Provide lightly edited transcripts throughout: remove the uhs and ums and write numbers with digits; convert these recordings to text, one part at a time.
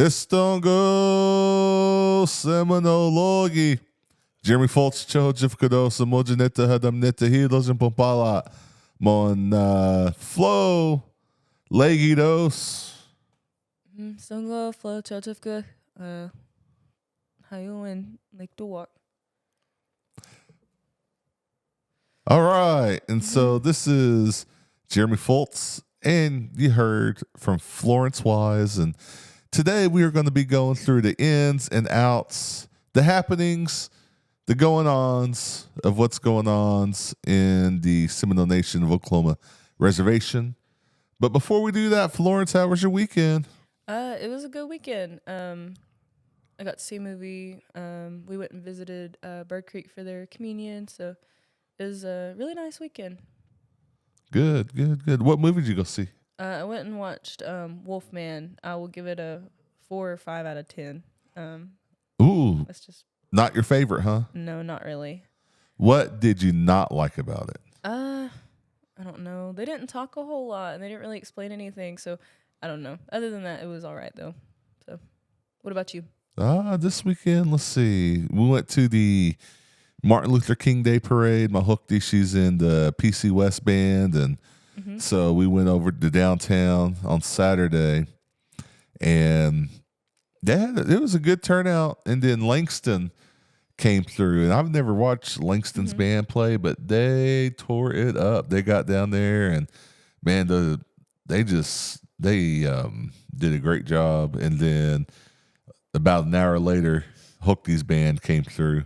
Estongo Seminole. Jeremy Foltz Chojifkado Samojineta Hadamneta Hilos and Pompala Mon Flo Legidos. Songo Flo Chojifka Hayuin Lake to Walk. All right. And so this is Jeremy Foltz, and you heard from Florence Wise. And today we are going to be going through the ins and outs, the happenings, the going-ons of what's going on in the Seminole Nation of Oklahoma Reservation. But before we do that, Florence, how was your weekend? It was a good weekend. I got to see a movie. We went and visited Bird Creek for their communion, so it was a really nice weekend. Good. What movie did you go see? I went and watched Wolfman. I will give it a 4 or 5 out of 10. Ooh, That's just not your favorite, huh? no, not really. What did you not like about it? I don't know. They didn't talk a whole lot, and they didn't really explain anything, so I don't know. Other than that, it was all right, though. So, what about you? This weekend, let's see. We went to the Martin Luther King Day Parade. My hooktie, she's in the PC West band, and so we went over to downtown on Saturday, and yeah, it was a good turnout. And then Langston came through, and I've never watched Langston's band play, but they tore it up. They got down there, and man, they did a great job. And then about an hour later, Hooktie's band came through,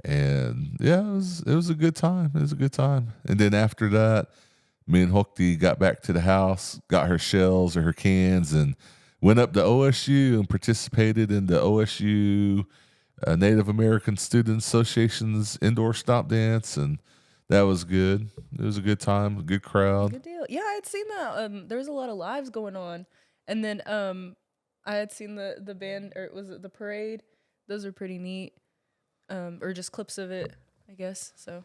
and yeah, it was a good time. It was a good time. And then after that, me and Hooktie got back to the house, got her shells or her cans, and went up to OSU and participated in the OSU Native American Student Association's indoor stomp dance, and that was good. It was a good time, a good crowd. Good deal. Yeah, I had seen that. There was a lot of lives going on, and then I had seen the band, or was it the parade? Those are pretty neat. Or just clips of it, I guess. So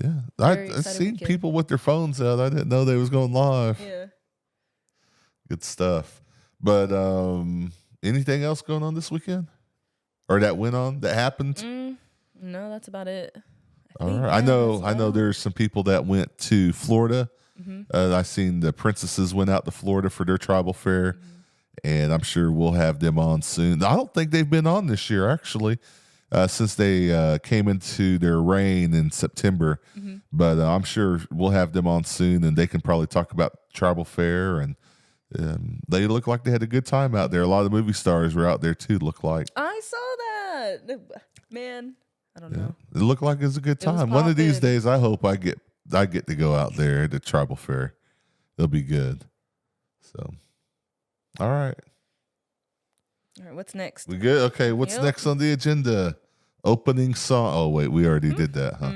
yeah, I've seen weekend. People with their phones out. I didn't know they was going live. Yeah, good stuff. But anything else going on this weekend, or that went on that happened? No, that's about it. All right, I know. There's some people that went to Florida. I seen the princesses went out to Florida for their tribal fair, and I'm sure we'll have them on soon. I don't think they've been on this year actually. Since they came into their reign in September. But I'm sure we'll have them on soon, and they can probably talk about tribal fair. And they look like they had a good time out there. A lot of the movie stars were out there too, look like. I saw that. Man, I don't know. It looked like it was a good time. One of these days, I hope I get to go out there to tribal fair. It'll be good. So, all right. All right, what's next? We good? Okay, what's next on the agenda? Opening song. Oh, wait, we already did that, huh?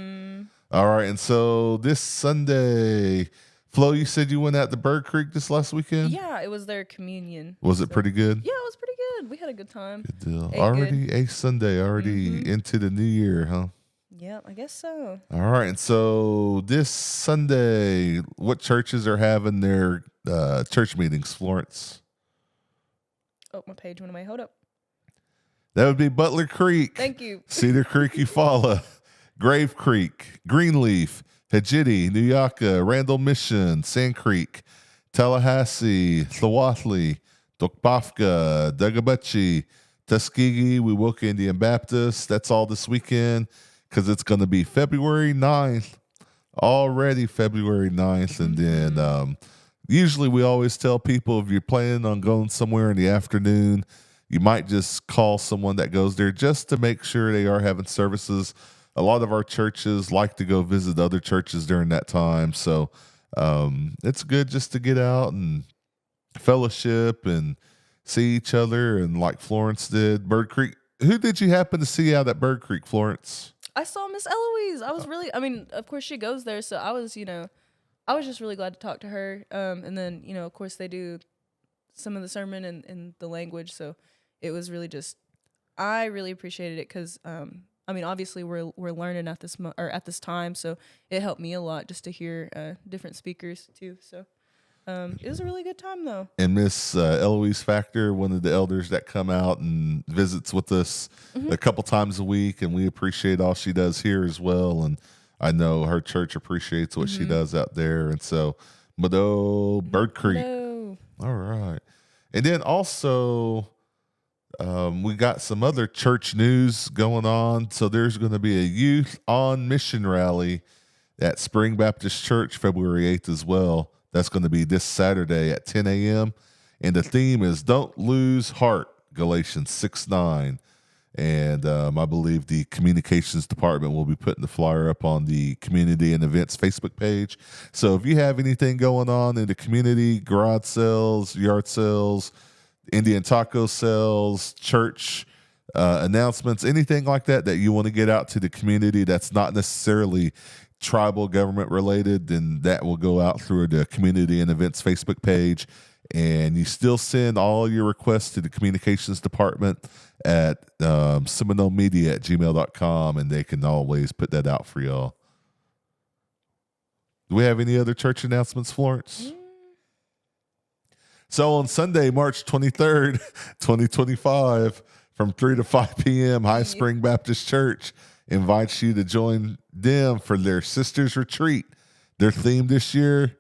All right, and so this Sunday, Flo, you said you went out to Bird Creek this last weekend? Yeah, it was their communion. Was it pretty good? Yeah, it was pretty good. We had a good time. Good deal. A Sunday, already into the new year, huh? Yeah, I guess so. All right, and so this Sunday, what churches are having their church meetings, Florence? Oh, my page went away. Hold up. That would be Butler Creek. Thank you. Cedar Creek, Eufaula, Grave Creek, Greenleaf, Hajiti, New Yucca, Randall Mission, Sand Creek, Tallahassee, Thawathlee, Dokpafka, Dagabuchi, Tuskegee, Wewoka Indian Baptist. That's all this weekend because it's going to be February 9th. Already February 9th. And then usually we always tell people if you're planning on going somewhere in the afternoon, you might just call someone that goes there just to make sure they are having services. A lot of our churches like to go visit other churches during that time. So it's good just to get out and fellowship and see each other. And like Florence did, Bird Creek. Who did you happen to see out at Bird Creek, Florence? I saw Miss Eloise. I was really, of course she goes there. So I was just really glad to talk to her. And then, of course they do some of the sermon in the language. So it was really just, I really appreciated it because, obviously we're learning at this time. So it helped me a lot just to hear different speakers too. So It was a really good time though. And Miss Eloise Factor, one of the elders that come out and visits with us a couple times a week, and we appreciate all she does here as well. And I know her church appreciates what she does out there. And so, Mado, Bird Creek. No. All right. And then also, we got some other church news going on. So there's going to be a Youth on Mission rally at Spring Baptist Church February 8th as well. That's going to be this Saturday at 10 a.m. And the theme is Don't Lose Heart, Galatians 6:9. And I believe the communications department will be putting the flyer up on the community and events Facebook page. So if you have anything going on in the community, garage sales, yard sales, Indian taco sales, church announcements, anything like that you want to get out to the community that's not necessarily tribal government related, then that will go out through the community and events Facebook page. And you still send all your requests to the communications department at seminolemedia@gmail.com, and they can always put that out for y'all. Do we have any other church announcements, Florence? So on Sunday, March 23rd, 2025, from 3 to 5 p.m., High Spring Baptist Church invites you to join them for their Sisters Retreat. Their theme this year,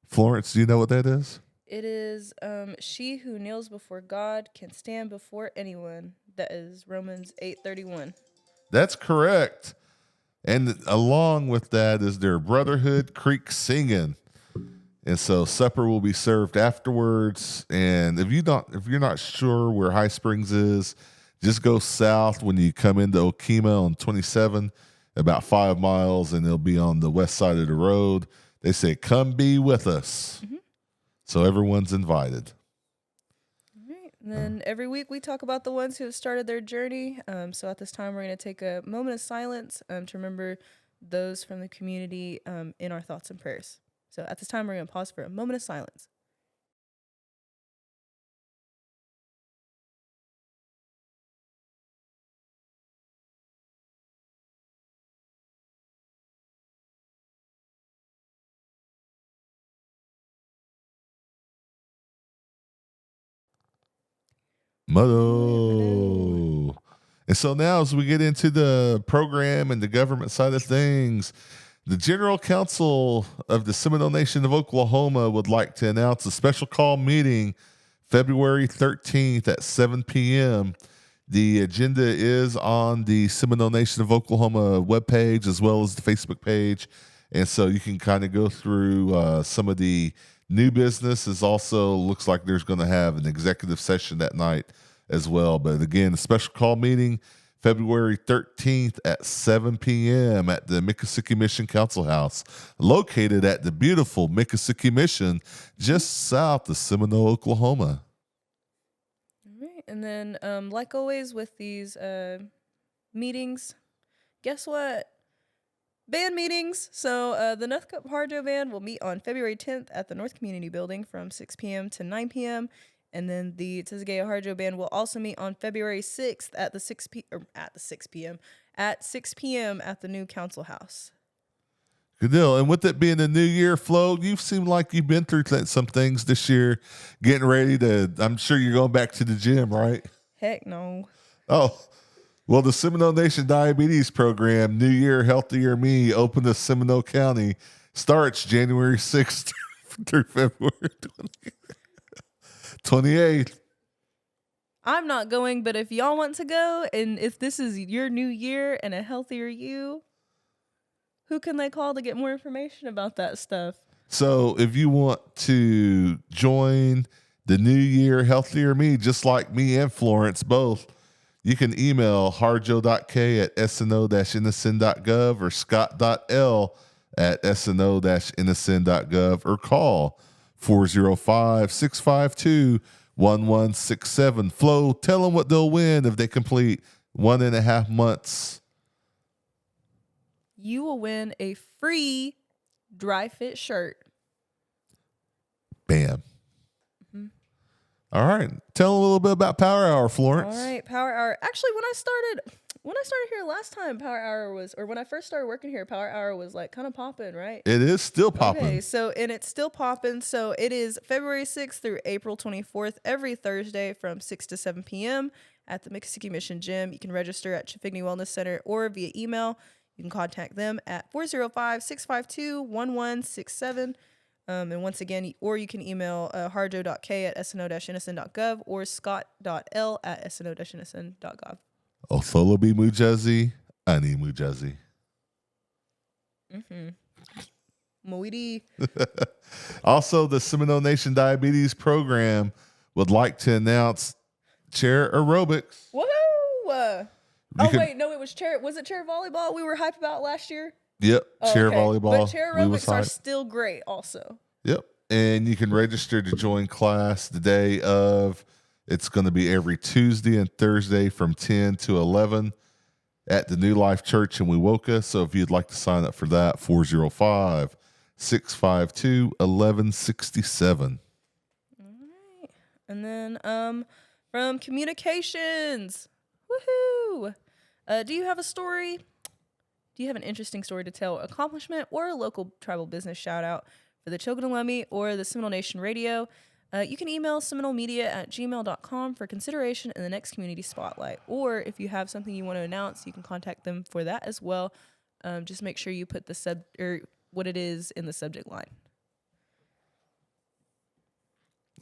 Florence, do you know what that is? It is she who kneels before God can stand before anyone. That is Romans 8:31. That's correct. And along with that is their Brotherhood Creek singing. And so supper will be served afterwards. And if you're not sure where High Springs is, just go south when you come into Okima on 27, about 5 miles, and it'll be on the west side of the road. They say, "Come be with us." So everyone's invited. All right. And then every week we talk about the ones who have started their journey. So at this time, we're going to take a moment of silence to remember those from the community in our thoughts and prayers. So at this time, we're going to pause for a moment of silence. Motto. And so now as we get into the program and the government side of things, the General Council of the Seminole Nation of Oklahoma would like to announce a special call meeting February 13th at 7 p.m. The agenda is on the Seminole Nation of Oklahoma webpage as well as the Facebook page. And so you can kind of go through some of the new business. Is also looks like there's going to have an executive session that night as well. But again, a special call meeting February 13th at 7 p.m. at the Miccosukee Mission Council House, located at the beautiful Miccosukee Mission, just south of Seminole, Oklahoma. All right. And then, like always with these meetings, guess what? Band meetings. So the Northcup Harjo Band will meet on February 10th at the North Community Building from 6 p.m. to 9 p.m. And then the Tisgayo Harjo Band will also meet on February 6th at 6 p.m. at the new Council House. Good deal. And with it being a new year, Flo, you seem like you've been through some things this year, getting ready to, I'm sure you're going back to the gym, right? Heck no. Oh, well, the Seminole Nation Diabetes Program, New Year, Healthier Me, open to Seminole County, starts January 6th through February 28th. I'm not going, but if y'all want to go, and if this is your new year and a healthier you, who can they call to get more information about that stuff? So if you want to join the New Year Healthier Me, just like me and Florence both, you can email harjo.k@sno-innocent.gov or scott.l@sno-innocent.gov or call 405-652-1167. Flo, tell them what they'll win if they complete 1.5 months. You will win a free dry fit shirt. Bam. All right. Tell a little bit about Power Hour, Florence. All right, Power Hour. Actually, when I started, when I started here last time, Power Hour was, or when I first started working here, Power Hour was like kind of popping, right? It is still popping. Okay, so, and it's still popping. So it is February 6th through April 24th, every Thursday from 6 to 7 p.m. at the Miccosukee Mission Gym. You can register at Chafigny Wellness Center or via email. You can contact them at 405-652-1167. And once again, or you can email harjo.k@sno-nsn.gov or scott.l@sno-nsn.gov. Otholobi Mujazi, Ani Mujazi. Moidi. Also, the Seminole Nation Diabetes Program would like to announce chair aerobics. Woohoo! Wait, no, it was chair. Was it chair volleyball we were hype about last year? Yep, chair volleyball. But chair aerobics are still great also. Yep, and you can register to join class the day of. It's going to be every Tuesday and Thursday from 10 to 11 at the New Life Church in Wewoka. So if you'd like to sign up for that, 405-652-1167. All right. And then from communications. Woohoo! Do you have a story? Do you have an interesting story to tell, accomplishment, or a local tribal business shout out for the Choganalummi or the Seminole Nation Radio? You can email seminolemedia@gmail.com for consideration in the next community spotlight. Or if you have something you want to announce, you can contact them for that as well. Just make sure you put the what it is in the subject line.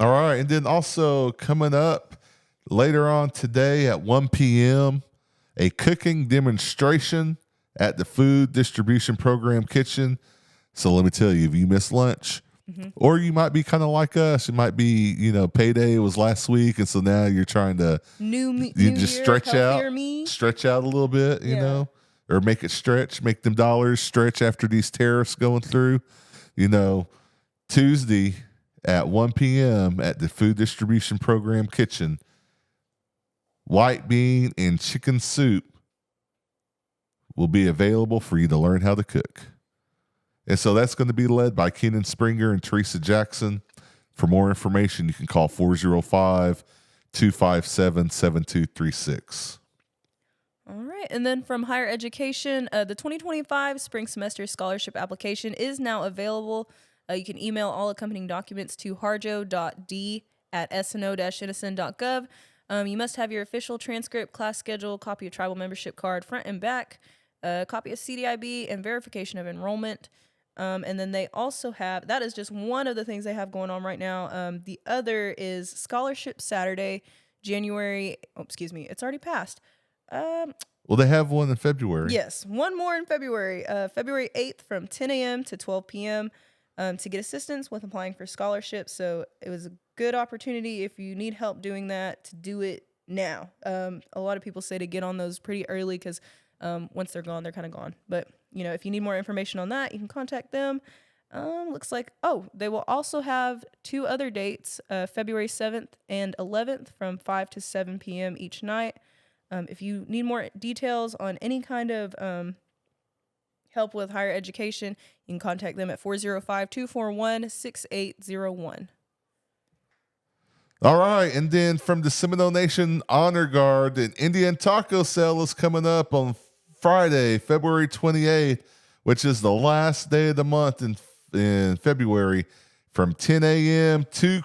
All right. And then also coming up later on today at 1 p.m., a cooking demonstration at the Food Distribution Program kitchen. So let me tell you, if you miss lunch, or you might be kind of like us. It might be, payday was last week, and so now you're trying to stretch out a little bit, you know, or make it stretch, make them dollars stretch after these tariffs going through. Tuesday at 1 p.m. at the Food Distribution Program kitchen, white bean and chicken soup will be available for you to learn how to cook. And so that's going to be led by Keenan Springer and Teresa Jackson. For more information, you can call 405-257-7236. All right. And then from higher education, the 2025 spring semester scholarship application is now available. You can email all accompanying documents to harjo.d@sno-nsn.gov. You must have your official transcript, class schedule, copy of tribal membership card front and back, a copy of CDIB, and verification of enrollment. And then they also have, that is just one of the things they have going on right now. The other is Scholarship Saturday, it's already passed. Well, they have one in February. Yes, one more in February. February 8th from 10 a.m. to 12 p.m. To get assistance with applying for scholarships. So it was a good opportunity if you need help doing that to do it now. A lot of people say to get on those pretty early because once they're gone, they're kind of gone. But if you need more information on that, you can contact them. Looks like, they will also have two other dates, February 7th and 11th from 5 to 7 p.m. each night. If you need more details on any kind of help with higher education, you can contact them at 405-241-6801. All right. And then from the Seminole Nation Honor Guard, an Indian taco sale is coming up on Friday, February 28th, which is the last day of the month in February, from 10 a.m. to ?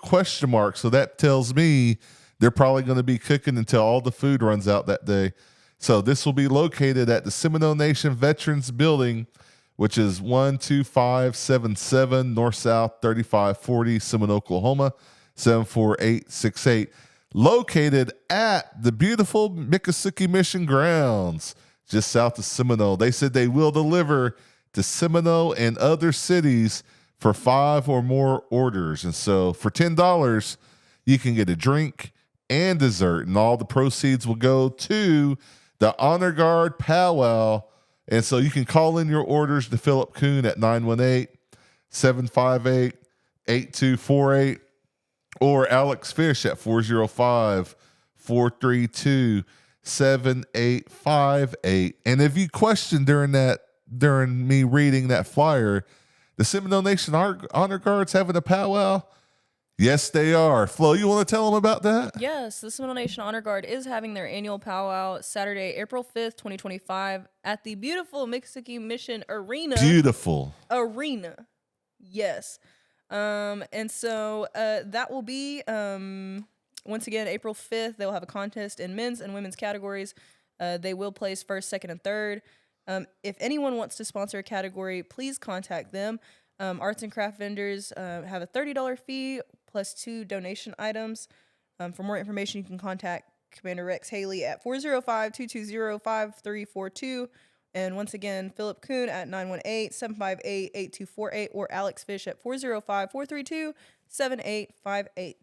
So that tells me they're probably going to be cooking until all the food runs out that day. So this will be located at the Seminole Nation Veterans Building, which is 12577 North South 3540 Seminole, Oklahoma, 74868. Located at the beautiful Miccosukee Mission grounds, just south of Seminole. They said they will deliver to Seminole and other cities for 5 or more orders. And so for $10, you can get a drink and dessert, and all the proceeds will go to the Honor Guard Powwow. And so you can call in your orders to Philip Kuhn at 918-758-8248 or Alex Fish at 405-432-7858. And if you question during me reading that flyer, the Seminole Nation Honor Guard's having a powwow, Yes, they are. Flo, you want to tell them about that? Yes, the Seminole Nation Honor Guard is having their annual powwow Saturday, April 5th, 2025 at the beautiful Mississippi Mission Arena. Beautiful. Arena. Yes. And so that will be, once again, April 5th. They'll have a contest in men's and women's categories. They will place first, second, and third. If anyone wants to sponsor a category, please contact them. Arts and craft vendors have a $30 fee plus 2 donation items. For more information, you can contact Commander Rex Haley at 405-220-5342. And once again, Philip Kuhn at 918-758-8248 or Alex Fish at 405-432-7858.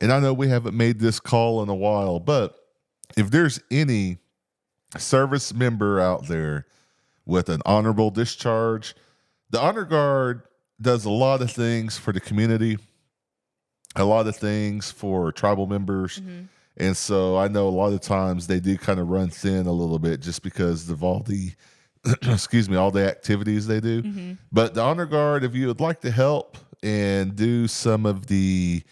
And I know we haven't made this call in a while, but if there's any service member out there with an honorable discharge, the Honor Guard does a lot of things for the community, a lot of things for tribal members. Mm-hmm. And so I know a lot of times they do kind of run thin a little bit just because of all the, all the activities they do. Mm-hmm. But the Honor Guard, if you would like to help and do some of the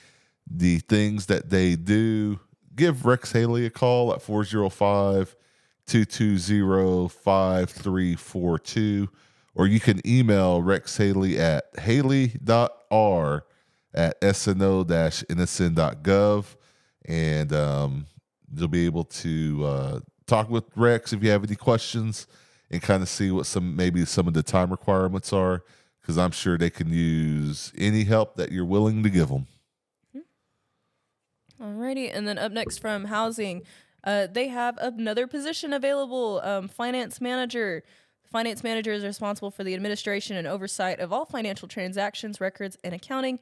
things that they do, give Rex Haley a call at 405-220-5342, or you can email Rex Haley at haley.r@sno-nsn.gov, and you'll be able to talk with Rex if you have any questions and kind of see what some of the time requirements are, because I'm sure they can use any help that you're willing to give them. Alrighty, and then up next from housing, they have another position available, finance manager. The finance manager is responsible for the administration and oversight of all financial transactions, records, and accounting,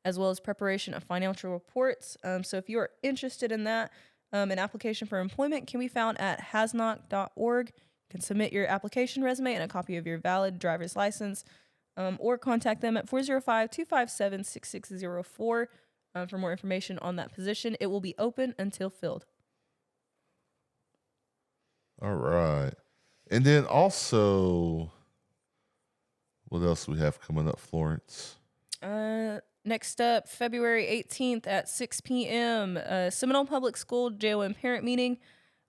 as well as preparation of financial reports. So if you are interested in that, an application for employment can be found at hasnoc.org. You can submit your application resume and a copy of your valid driver's license, or contact them at 405-257-6604 for more information on that position. It will be open until filled. All right. And then also, what else we have coming up, Florence? Next up, February 18th at 6 p.m., Seminole Public School JOM parent meeting.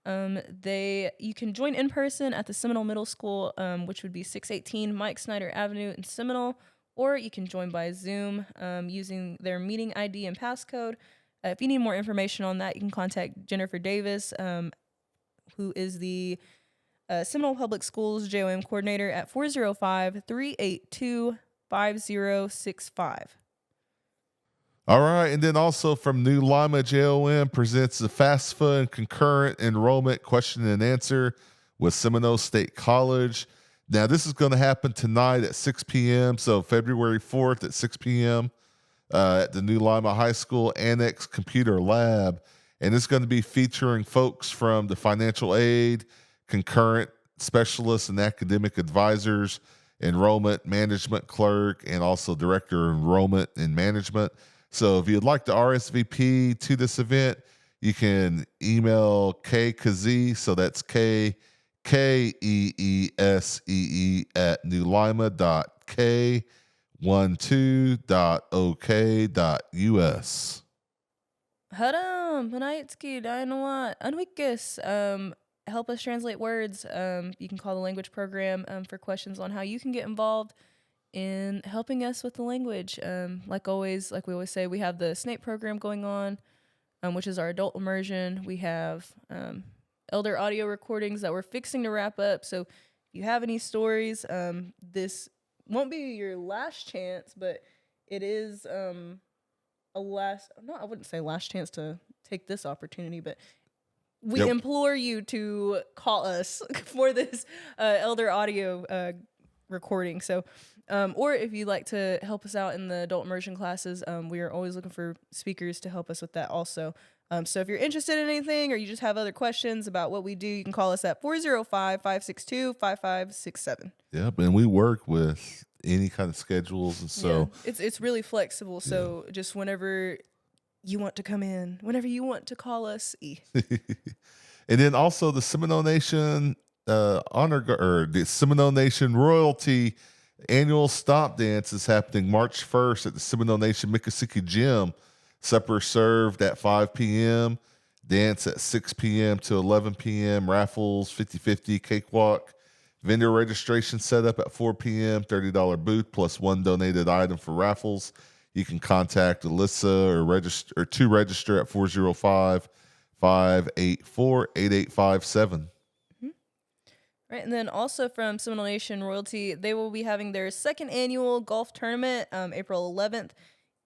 You can join in person at the Seminole Middle School, which would be 618 Mike Snyder Avenue in Seminole, or you can join by Zoom using their meeting ID and passcode. If you need more information on that, you can contact Jennifer Davis, who is the Seminole Public Schools JOM coordinator at 405-382-5065. All right, and then also from New Lima, JOM presents the FAFSA and concurrent enrollment question and answer with Seminole State College. Now, this is going to happen tonight at 6 p.m., so February 4th at 6 p.m. At the New Lima High School Annex Computer Lab, and it's going to be featuring folks from the financial aid, concurrent specialists, and academic advisors, enrollment management clerk, and also director of enrollment and management. So if you'd like to RSVP to this event, you can email Kazee, so that's Keeesee at newlima.k12.ok.us. Hadam, Panaitski, Dynawat, Anwikis. Help us translate words. You can call the language program for questions on how you can get involved in helping us with the language. Like we always say, we have the SNAPE program going on, which is our adult immersion. We have elder audio recordings that we're fixing to wrap up. So if you have any stories, this won't be your last chance, but it is I wouldn't say last chance to take this opportunity, but we implore you to call us for this elder audio recording. So, or if you'd like to help us out in the adult immersion classes, we are always looking for speakers to help us with that also. So if you're interested in anything or you just have other questions about what we do, you can call us at 405-562-5567. Yep, and we work with any kind of schedules, and so it's really flexible. So just whenever you want to come in, whenever you want to call us. And then also the Seminole Nation the Seminole Nation Royalty Annual Stomp Dance is happening March 1st at the Seminole Nation Miccosukee Gym. Supper served at 5 p.m., dance at 6 p.m. to 11 p.m., raffles, 50-50, cakewalk. Vendor registration set up at 4 p.m., $30 booth plus one donated item for raffles. You can contact Alyssa or to register at 405-584-8857. Right, and then also from Seminole Nation Royalty, they will be having their second annual golf tournament, April 11th.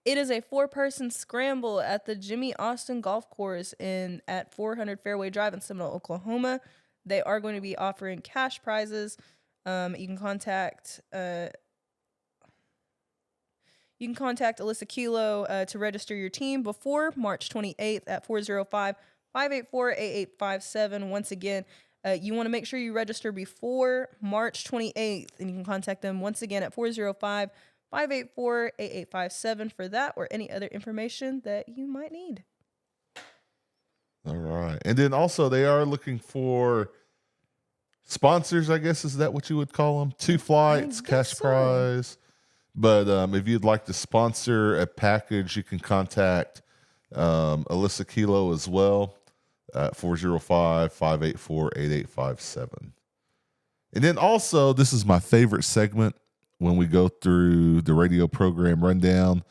It is a 4-person scramble at the Jimmy Austin Golf Course at 400 Fairway Drive in Seminole, Oklahoma. They are going to be offering cash prizes. You can contact Alyssa Kilo to register your team before March 28th at 405-584-8857. Once again, you want to make sure you register before March 28th, and you can contact them once again at 405-584-8857 for that or any other information that you might need. All right. And then also they are looking for sponsors, I guess. Is that what you would call them? 2 flights, cash prize. But if you'd like to sponsor a package, you can contact Alyssa Kilo as well at 405-584-8857. And then also, this is my favorite segment when we go through the radio program rundown,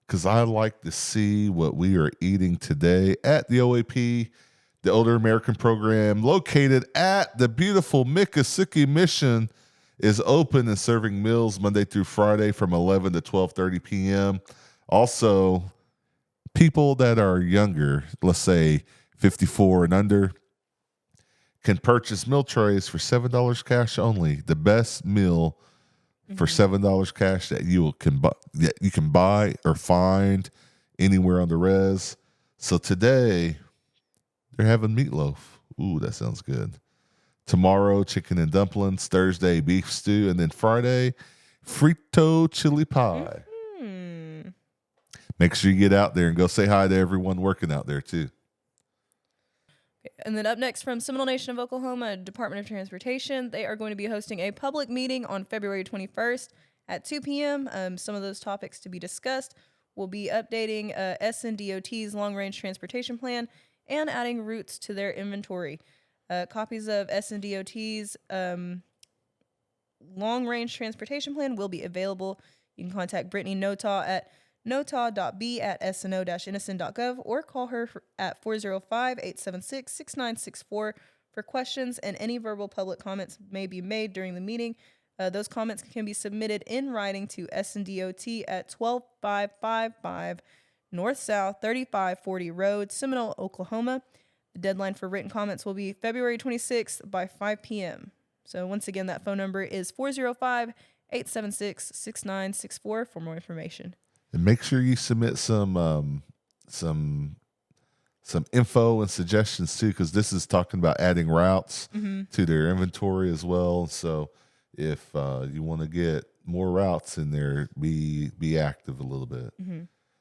because I like to see what we are eating today at the OAP, the Older American Program, located at the beautiful Miccosukee Mission, is open and serving meals Monday through Friday from 11 to 12:30 p.m. Also, people that are younger, let's say 54 and under, can purchase meal trays for $7 cash only. The best meal for $7 cash that you can buy or find anywhere on the res. So today they're having meatloaf. Ooh, that sounds good. Tomorrow, chicken and dumplings. Thursday, beef stew. And then Friday, frito chili pie. Mm-hmm. Make sure you get out there and go say hi to everyone working out there, too. And then up next from Seminole Nation of Oklahoma, Department of Transportation, they are going to be hosting a public meeting on February 21st at 2 p.m. Some of those topics to be discussed will be updating SNDOT's long-range transportation plan and adding routes to their inventory. Copies of SNDOT's long-range transportation plan will be available. You can contact Brittany Notaw at nota.b@sno-innocent.gov or call her at 405-876-6964 for questions, and any verbal public comments may be made during the meeting. Those comments can be submitted in writing to SNDOT at 12555 North South 3540 Road, Seminole, Oklahoma. The deadline for written comments will be February 26th by 5 p.m. So once again, that phone number is 405-876-6964 for more information. And make sure you submit some info and suggestions too, because this is talking about adding routes to their inventory as well. So if you want to get more routes in there, be active a little bit.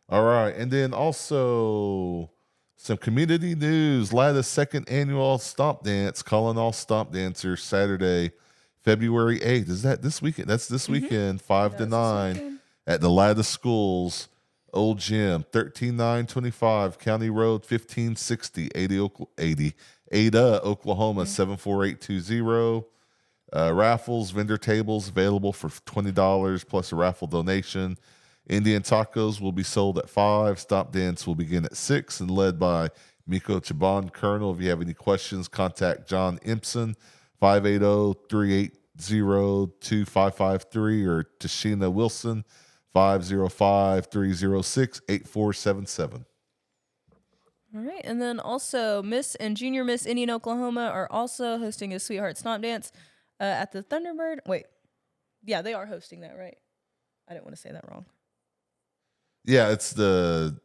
All right, and then also some community news. LADA's second annual Stomp Dance, calling all Stomp Dancers, Saturday, February 8th. Is that this weekend? That's this weekend, 5 to 9. At the LADA Schools, Old Gym, 13925, County Road 1560, Ada, Oklahoma, 74820. Raffles, vendor tables available for $20 plus a raffle donation. Indian tacos will be sold at 5. Stomp Dance will begin at 6 and led by Miko Chaban, Colonel. If you have any questions, contact John Impson, 580-380-2553, or Tashina Wilson, 505-306-8477. All right, and then also Miss and Junior Miss Indian Oklahoma are also hosting a Sweetheart Stomp Dance at the Thunderbird. Wait, yeah, they are hosting that, right? I didn't want to say that wrong. Yeah, it's the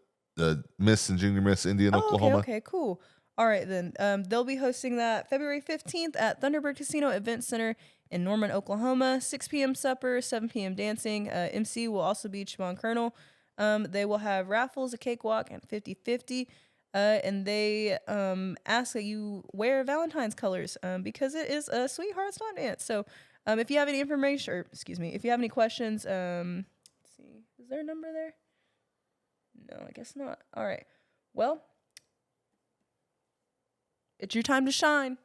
Miss and Junior Miss Indian Oklahoma. Okay, cool. All right, then. They'll be hosting that February 15th at Thunderbird Casino Event Center in Norman, Oklahoma. 6 p.m. supper, 7 p.m. dancing. MC will also be Chabon Colonel. They will have raffles, a cakewalk, and 50-50. And they ask that you wear Valentine's colors because it is a Sweetheart Stomp Dance. So If you have any information, or if you have any questions, let's see, is there a number there? No, I guess not. All right. Well, it's your time to shine,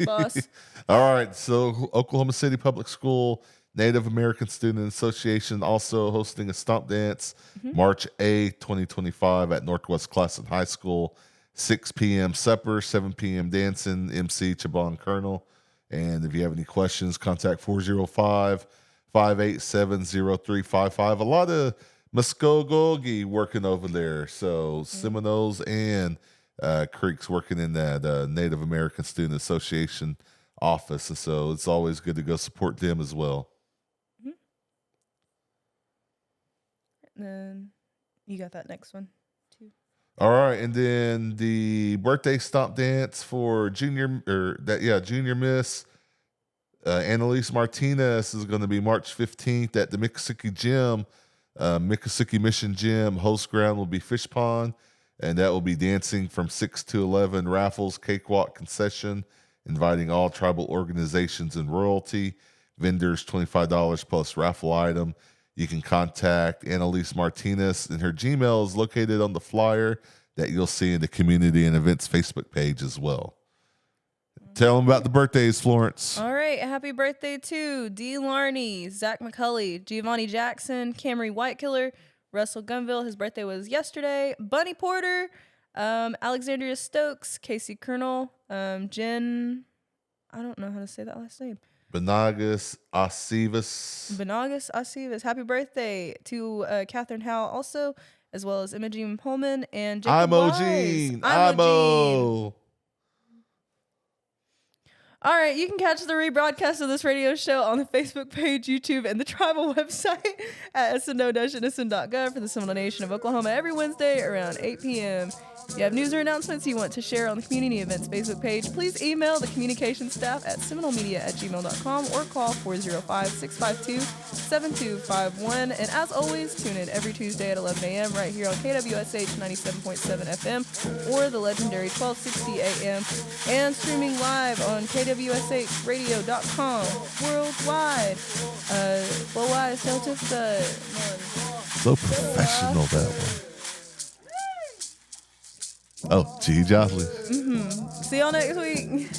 boss. All right. So Oklahoma City Public School Native American Student Association also hosting a stomp dance March 8th, 2025 at Northwest Classen High School. 6 p.m. supper, 7 p.m. dancing, MC Chabon Colonel. And if you have any questions, contact 405-587-0355. A lot of Muskogee working over there. So Seminoles and Creeks working in that Native American Student Association office. And so it's always good to go support them as well. And then you got that next one. All right, and then the birthday stomp dance for junior miss Annalise Martinez is going to be March 15th at the Miccosukee Gym, Miccosukee Mission Gym. Host ground will be Fish Pond, and that will be dancing from 6 to 11, raffles, cakewalk, concession, inviting all tribal organizations and royalty, vendors $25 plus raffle item. You can contact Annalise Martinez, and her Gmail is located on the flyer that you'll see in the Community and Events Facebook page as well. Tell them about the birthdays, Florence. All right. Happy birthday to Dee Larney, Zach McCulley, Giovanni Jackson, Camry Whitekiller, Russell Gunville. His birthday was yesterday. Bunny Porter, Alexandria Stokes, Casey Colonel, Jen, I don't know how to say that last name. Benagas Asivas. Happy birthday to Catherine Howe also, as well as Imogen Pullman and Jacob Wise. Imo. All right, you can catch the rebroadcast of this radio show on the Facebook page, YouTube, and the tribal website at SNO-Innocent.gov for the Seminole Nation of Oklahoma every Wednesday around 8 p.m. If you have news or announcements you want to share on the Community Events Facebook page, please email the communications staff at seminolemedia@gmail.com or call 405-652-7251. And as always, tune in every Tuesday at 11 a.m. right here on KWSH 97.7 FM or the legendary 1260 a.m. and streaming live on KWSHradio.com worldwide. Flowise, so professional, that one. Oh, G. Josley. See y'all next week.